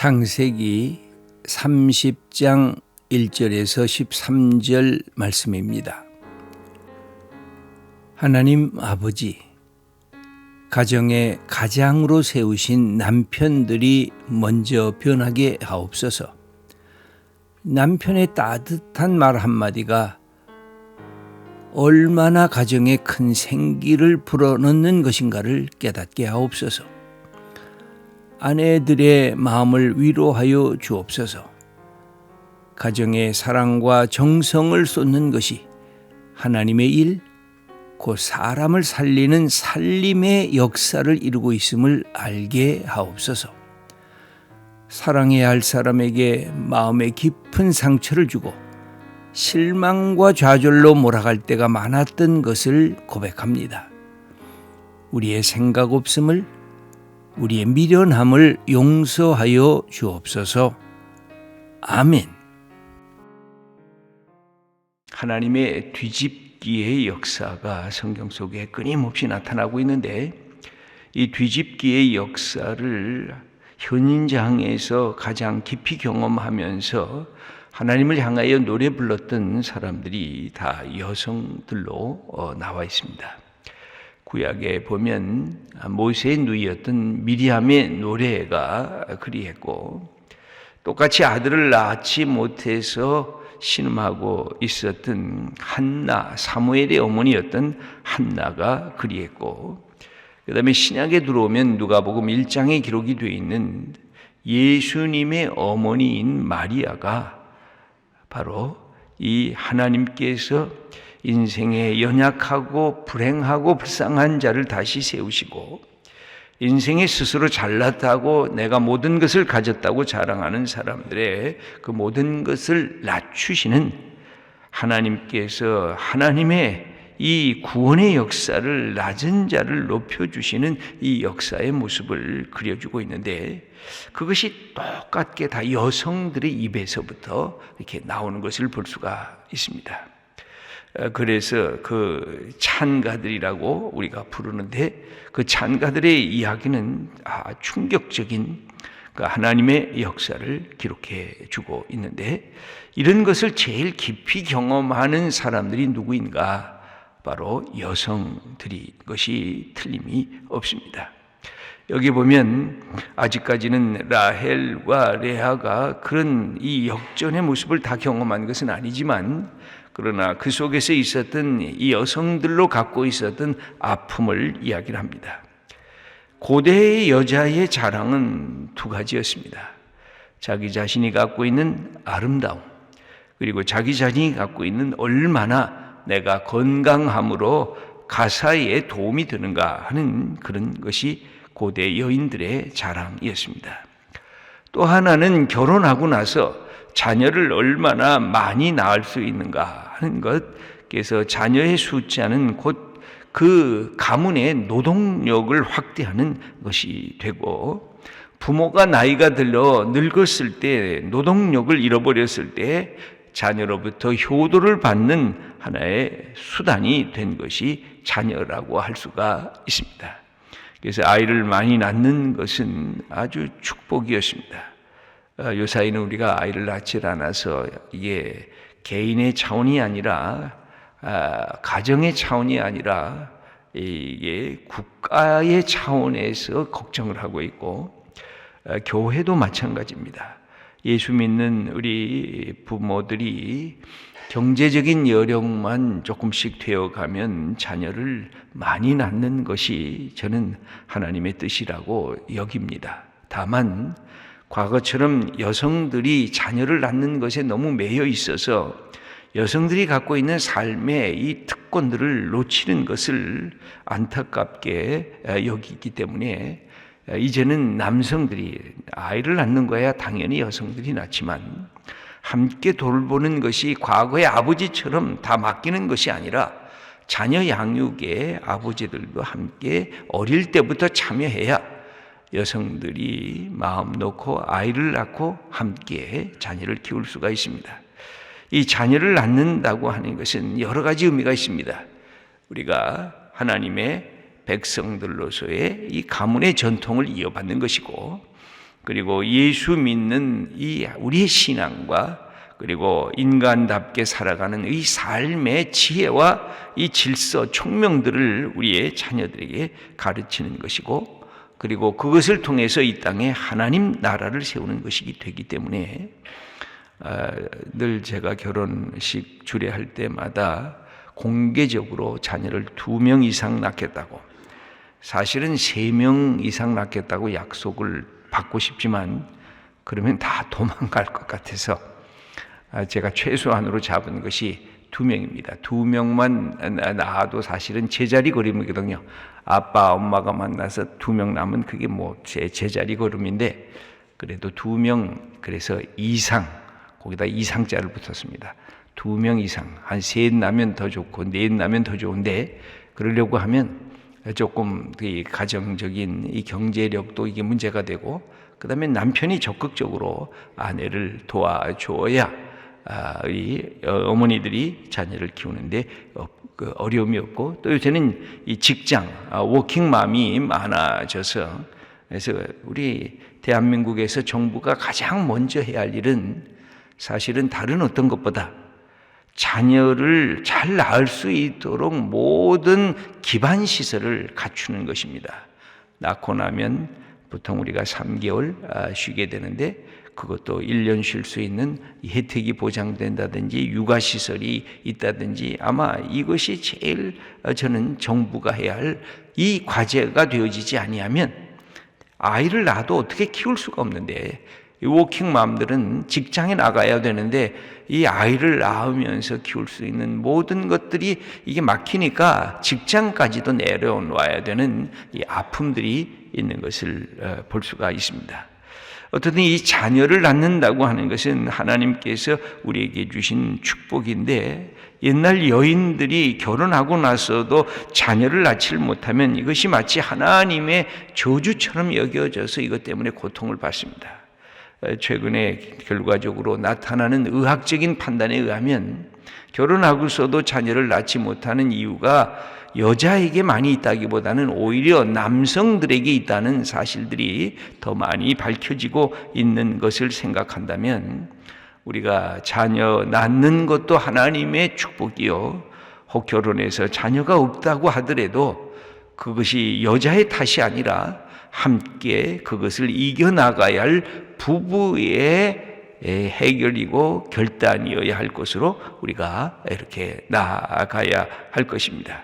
창세기 30장 1절에서 13절 말씀입니다. 하나님 아버지, 가정의 가장으로 세우신 남편들이 먼저 변하게 하옵소서. 남편의 따뜻한 말 한마디가 얼마나 가정에 큰 생기를 불어넣는 것인가를 깨닫게 하옵소서. 아내들의 마음을 위로하여 주옵소서. 가정에 사랑과 정성을 쏟는 것이 하나님의 일, 곧 사람을 살리는 살림의 역사를 이루고 있음을 알게 하옵소서. 사랑해야 할 사람에게 마음의 깊은 상처를 주고 실망과 좌절로 몰아갈 때가 많았던 것을 고백합니다. 우리의 생각 없음을, 우리의 미련함을 용서하여 주옵소서. 아멘. 하나님의 뒤집기의 역사가 성경 속에 끊임없이 나타나고 있는데, 이 뒤집기의 역사를 현인장에서 가장 깊이 경험하면서 하나님을 향하여 노래 불렀던 사람들이 다 여성들로 나와 있습니다. 구약에 보면 모세의 누이였던 미리암의 노래가 그리했고, 똑같이 아들을 낳지 못해서 신음하고 있었던 한나, 사무엘의 어머니였던 한나가 그리했고, 그 다음에 신약에 들어오면 누가복음 1장에 기록이 되어 있는 예수님의 어머니인 마리아가 바로 이 하나님께서 인생에 연약하고 불행하고 불쌍한 자를 다시 세우시고, 인생에 스스로 잘났다고 내가 모든 것을 가졌다고 자랑하는 사람들의 그 모든 것을 낮추시는 하나님께서 하나님의 이 구원의 역사를, 낮은 자를 높여주시는 이 역사의 모습을 그려주고 있는데, 그것이 똑같게 다 여성들의 입에서부터 이렇게 나오는 것을 볼 수가 있습니다. 그래서 그 찬가들이라고 우리가 부르는데, 그 찬가들의 이야기는 충격적인 하나님의 역사를 기록해 주고 있는데, 이런 것을 제일 깊이 경험하는 사람들이 누구인가? 바로 여성들이 것이 틀림이 없습니다. 여기 보면 아직까지는 라헬과 레아가 그런 이 역전의 모습을 다 경험한 것은 아니지만, 그러나 그 속에서 있었던 이 여성들로 갖고 있었던 아픔을 이야기를 합니다. 고대의 여자의 자랑은 두 가지였습니다. 자기 자신이 갖고 있는 아름다움, 그리고 자기 자신이 갖고 있는 얼마나 내가 건강함으로 가사에 도움이 되는가 하는 그런 것이 고대 여인들의 자랑이었습니다. 또 하나는 결혼하고 나서 자녀를 얼마나 많이 낳을 수 있는가 하는 것, 그래서 자녀의 숫자는 곧 그 가문의 노동력을 확대하는 것이 되고, 부모가 나이가 들어 늙었을 때, 노동력을 잃어버렸을 때 자녀로부터 효도를 받는 하나의 수단이 된 것이 자녀라고 할 수가 있습니다. 그래서 아이를 많이 낳는 것은 아주 축복이었습니다. 요사이는 우리가 아이를 낳지 않아서 이게 개인의 차원이 아니라, 가정의 차원이 아니라 이게 국가의 차원에서 걱정을 하고 있고, 교회도 마찬가지입니다. 예수 믿는 우리 부모들이 경제적인 여력만 조금씩 되어가면 자녀를 많이 낳는 것이 저는 하나님의 뜻이라고 여깁니다. 다만 과거처럼 여성들이 자녀를 낳는 것에 너무 매여 있어서 여성들이 갖고 있는 삶의 이 특권들을 놓치는 것을 안타깝게 여기기 때문에, 이제는 남성들이 아이를 낳는 거야 당연히 여성들이 낳지만, 함께 돌보는 것이 과거의 아버지처럼 다 맡기는 것이 아니라 자녀 양육에 아버지들도 함께 어릴 때부터 참여해야 여성들이 마음 놓고 아이를 낳고 함께 자녀를 키울 수가 있습니다. 이 자녀를 낳는다고 하는 것은 여러 가지 의미가 있습니다. 우리가 하나님의 백성들로서의 이 가문의 전통을 이어받는 것이고, 그리고 예수 믿는 이 우리의 신앙과 그리고 인간답게 살아가는 이 삶의 지혜와 이 질서, 총명들을 우리의 자녀들에게 가르치는 것이고, 그리고 그것을 통해서 이 땅에 하나님 나라를 세우는 것이기 되기 때문에 늘 제가 결혼식 주례할 때마다 공개적으로 자녀를 2명 이상 낳겠다고, 사실은 3명 이상 낳겠다고 약속을 받고 싶지만 그러면 다 도망갈 것 같아서 제가 최소한으로 잡은 것이 2명입니다. 2명만 낳아도 사실은 제자리 걸음이거든요. 아빠, 엄마가 만나서 2명 낳으면 그게 뭐 제자리 걸음인데, 그래도 2명, 그래서 이상, 거기다 이상자를 붙였습니다. 2명 이상, 한 3 낳으면 더 좋고 4 낳으면 더 좋은데, 그러려고 하면 조금 이 가정적인 이 경제력도 이게 문제가 되고, 그 다음에 남편이 적극적으로 아내를 도와줘야 이 어머니들이 자녀를 키우는데 어려움이 없고, 또 요새는 이 직장, 워킹맘이 많아져서, 그래서 우리 대한민국에서 정부가 가장 먼저 해야 할 일은 사실은 다른 어떤 것보다 자녀를 잘 낳을 수 있도록 모든 기반 시설을 갖추는 것입니다. 낳고 나면 보통 우리가 3개월 쉬게 되는데, 그것도 1년 쉴 수 있는 혜택이 보장된다든지 육아시설이 있다든지, 아마 이것이 제일 저는 정부가 해야 할 이 과제가 되어지지 아니하면 아이를 낳아도 어떻게 키울 수가 없는데, 이 워킹맘들은 직장에 나가야 되는데 이 아이를 낳으면서 키울 수 있는 모든 것들이 이게 막히니까 직장까지도 내려와야 되는 이 아픔들이 있는 것을 볼 수가 있습니다. 어쨌든 이 자녀를 낳는다고 하는 것은 하나님께서 우리에게 주신 축복인데, 옛날 여인들이 결혼하고 나서도 자녀를 낳지 못하면 이것이 마치 하나님의 저주처럼 여겨져서 이것 때문에 고통을 받습니다. 최근에 결과적으로 나타나는 의학적인 판단에 의하면 결혼하고서도 자녀를 낳지 못하는 이유가 여자에게 많이 있다기보다는 오히려 남성들에게 있다는 사실들이 더 많이 밝혀지고 있는 것을 생각한다면, 우리가 자녀 낳는 것도 하나님의 축복이요, 혹 결혼해서 자녀가 없다고 하더라도 그것이 여자의 탓이 아니라 함께 그것을 이겨나가야 할 부부의 해결이고 결단이어야 할 것으로 우리가 이렇게 나아가야 할 것입니다.